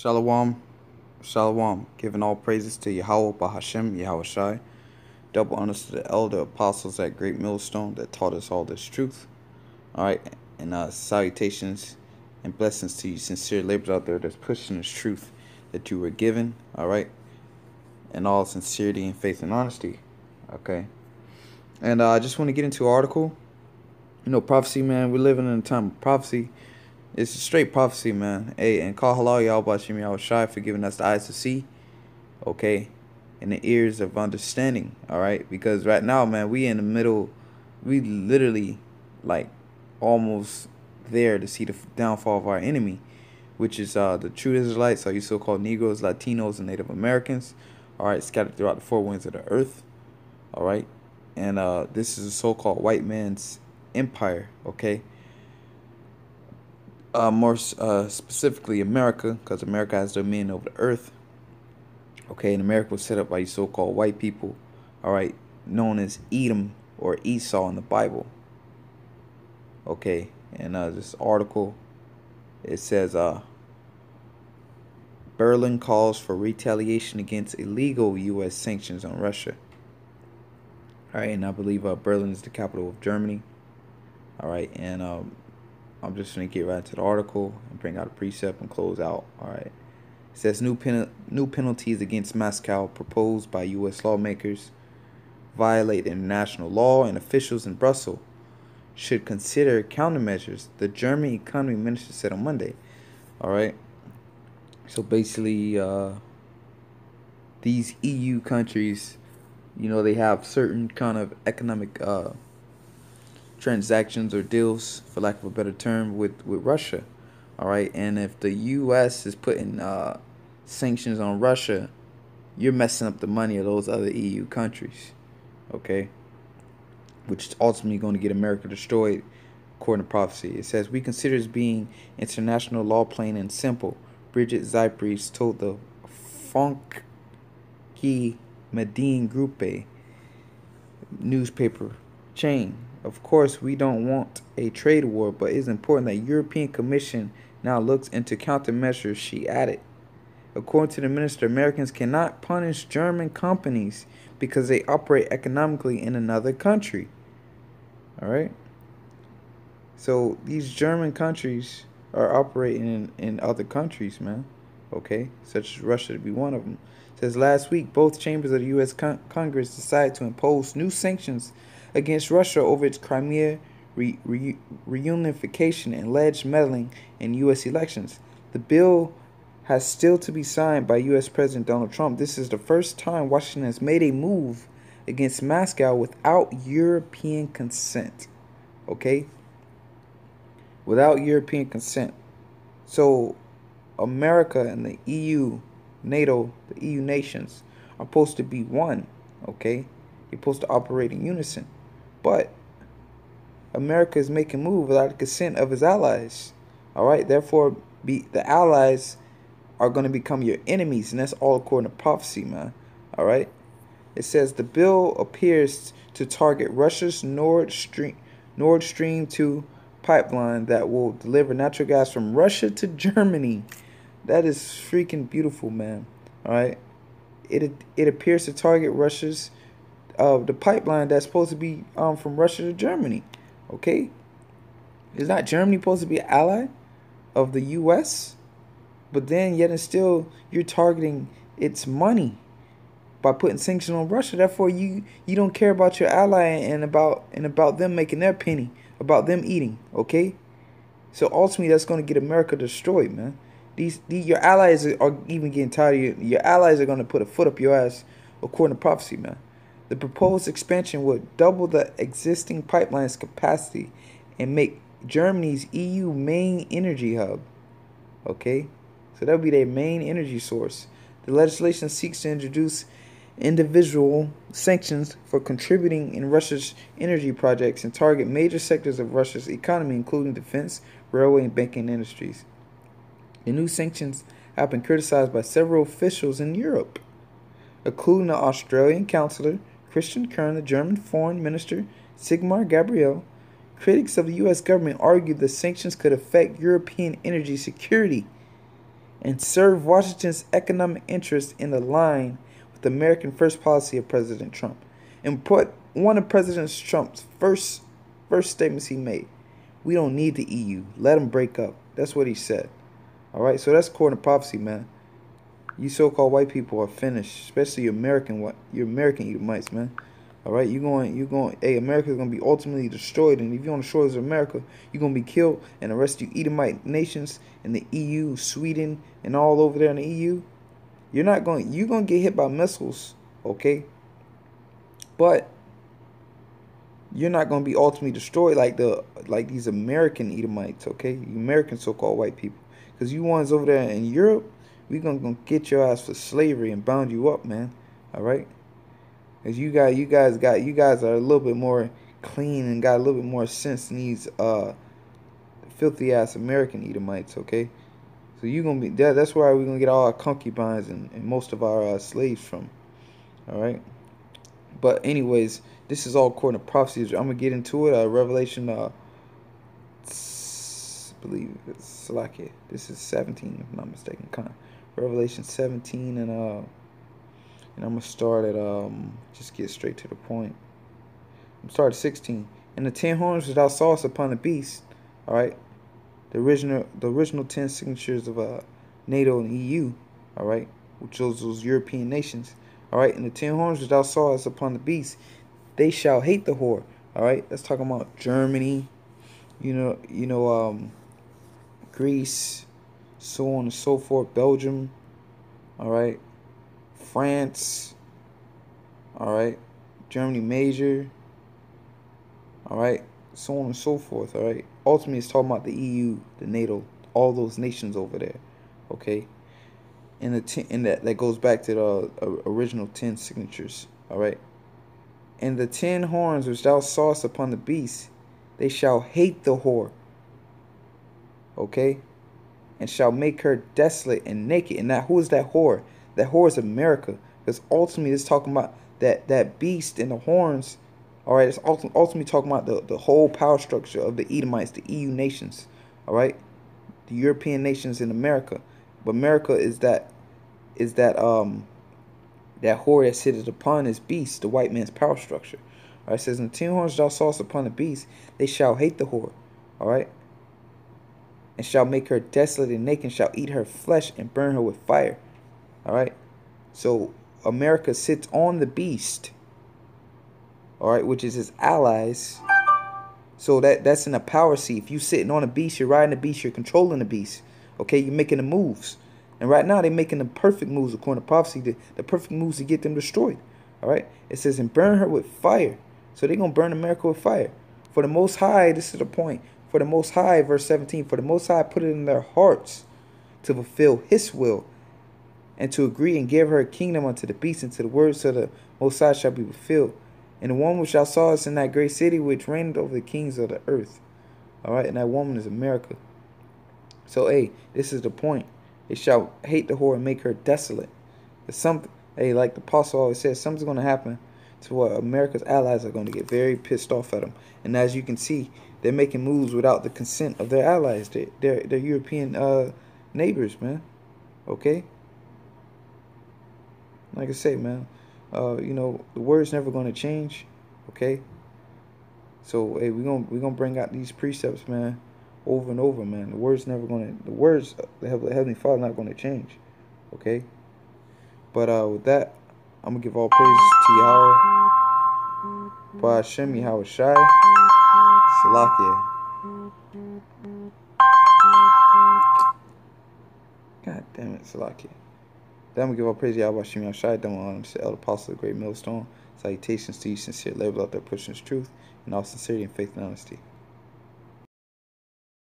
Shalom, Shalom, giving all praises to Yahweh Bahashem, Yahweh Shai. Double honors to the elder apostles at Great Millstone that taught us all this truth. Alright, and salutations and blessings to you sincere laborers out there that's pushing this truth that you were given. Alright, in all sincerity and faith and honesty. Okay, and I just want to get into an article. You know, prophecy, man, we're living in a time of prophecy. It's a straight prophecy, man. Hey, and call halal y'all Bashim Yahweh Shai for giving us the eyes to see, okay, and the ears of understanding, alright? Because right now, man, we in the middle, we literally, like, almost there to see the downfall of our enemy, which is the true Israelites, or you so-called Negroes, Latinos, and Native Americans, alright, scattered throughout the four winds of the earth, alright? And this is a so-called white man's empire, okay? More specifically America, because America has dominion over the earth. Okay, and America was set up by these so-called white people, all right, known as Edom or Esau in the Bible. Okay, and this article, it says, Berlin calls for retaliation against illegal U.S. sanctions on Russia. All right, and I believe Berlin is the capital of Germany. All right, and I'm just going to get right into the article and bring out a precept and close out. All right. It says new penalties against Moscow proposed by U.S. lawmakers violate international law, and officials in Brussels should consider countermeasures, the German economy minister said on Monday. All right. So basically, these EU countries, you know, they have certain kind of economic transactions or deals, for lack of a better term, with Russia. All right, and if the U.S. is putting sanctions on Russia, you're messing up the money of those other EU countries, okay, which is ultimately going to get America destroyed, according to prophecy. It says, we consider as being international law plain and simple, Bridget Zypries told the Funky Medine Gruppe newspaper chain. Of course, we don't want a trade war, but it's important that European Commission now looks into countermeasures, she added. According to the minister, Americans cannot punish German companies because they operate economically in another country. All right? So these German countries are operating in other countries, man. Okay? Such as Russia to be one of them. It says last week, both chambers of the U.S. Congress decided to impose new sanctions against Russia over its Crimea reunification and alleged meddling in U.S. elections. The bill has still to be signed by U.S. President Donald Trump. This is the first time Washington has made a move against Moscow without European consent. Okay? Without European consent. So, America and the EU, NATO, the EU nations are supposed to be one. Okay? You're supposed to operate in unison. But America is making moves without the consent of its allies. All right? Therefore, the allies are going to become your enemies. And that's all according to prophecy, man. All right? It says the bill appears to target Russia's Nord Stream 2 pipeline that will deliver natural gas from Russia to Germany. That is freaking beautiful, man. All right? It appears to target Russia's the pipeline that's supposed to be from Russia to Germany. Okay? Is not Germany supposed to be an ally of the U.S.? But then yet and still you're targeting its money by putting sanctions on Russia. Therefore you don't care about your ally and about them making their penny, about them eating. Okay? So ultimately that's going to get America destroyed, man. Your allies are even getting tired of you. Your allies are going to put a foot up your ass according to prophecy, man. The proposed expansion would double the existing pipeline's capacity and make Germany's EU main energy hub. Okay? So that would be their main energy source. The legislation seeks to introduce individual sanctions for contributing in Russia's energy projects and target major sectors of Russia's economy, including defense, railway, and banking industries. The new sanctions have been criticized by several officials in Europe, including the Australian Chancellor Christian Kern, the German Foreign Minister Sigmar Gabriel. Critics of the U.S. government argued the sanctions could affect European energy security and serve Washington's economic interests in line with the American first policy of President Trump. And put one of President Trump's first statements he made: "We don't need the EU. Let them break up." That's what he said. All right, so that's according to prophecy, man. You so-called white people are finished, especially your American Edomites, man. All right, you're going. Hey, America's gonna be ultimately destroyed, and if you're on the shores of America, you're gonna be killed, and the rest of you Edomite nations in the EU, Sweden, and all over there in the EU, you're gonna get hit by missiles, okay? But you're not gonna be ultimately destroyed like these American Edomites, okay? You American so-called white people, because you ones over there in Europe, we gonna get your ass for slavery and bound you up, man. All right. Cause you guys are a little bit more clean and got a little bit more sense than these filthy ass American Edomites, okay? So you gonna be that's why we're gonna get all our concubines and most of our slaves from. All right. But anyways, this is all according to prophecies. I'm gonna get into it. Revelation, I believe it's Salakia. This is 17, if I'm not mistaken. Revelation 17 and I'm going to start at, just get straight to the point. I'm start at 16. And the 10 horns which thou sawest upon the beast, all right, the original 10 signatures of NATO and EU, all right, which those European nations, all right, and the 10 horns which thou sawest upon the beast, they shall hate the whore, all right. That's talking about Germany, Greece, so on and so forth, Belgium, all right, France, all right, Germany major, all right, so on and so forth, all right. Ultimately, it's talking about the EU, the NATO, all those nations over there, okay. And that goes back to the original 10 signatures, all right. And the 10 horns which thou sawest upon the beast, they shall hate the whore, okay, and shall make her desolate and naked. And now, who is that whore? That whore is America, because ultimately it's talking about that beast and the horns. All right, it's ultimately talking about the whole power structure of the Edomites, the EU nations. All right, the European nations in America. But America is that whore that sitteth upon this beast, the white man's power structure. All right, it says, "And the 10 horns thou sawest upon the beast, they shall hate the whore." All right. And shall make her desolate and naked, and shall eat her flesh and burn her with fire. All right. So America sits on the beast, all right, which is his allies. So that's in a power seat. If you sitting on a beast, you're riding the beast, you're controlling the beast. Okay, you're making the moves. And right now they're making the perfect moves according to prophecy, the perfect moves to get them destroyed. All right. It says, "And burn her with fire." So they're gonna burn America with fire. For the Most High, this is the point. For the Most High, verse 17, for the Most High put it in their hearts to fulfill his will, and to agree and give her a kingdom unto the beast, and to the words of the Most High shall be fulfilled. And the one which thou sawest in that great city, which reigned over the kings of the earth. All right, and that woman is America. So, hey, this is the point. They shall hate the whore and make her desolate. Hey, like the apostle always says, something's going to happen to what America's allies are going to get very pissed off at them. And as you can see, they're making moves without the consent of their allies, their European neighbors, man. Okay? Like I say, man, the word's never going to change, okay? So, hey, we're gonna bring out these precepts, man, over and over, man. The words of the Heavenly Father not going to change, okay? But with that, I'm gonna give all praises to Yahweh, Ba'ashem Yahweh Shai, Salakia. God damn it, Salakia. Then I'm gonna give all praise to Yahweh Ba'ashem Yahweh Shai, then I'm to Elder Apostle of the Great Millstone. Salutations to you, sincere labor out there pushing his truth, and all sincerity and faith and honesty.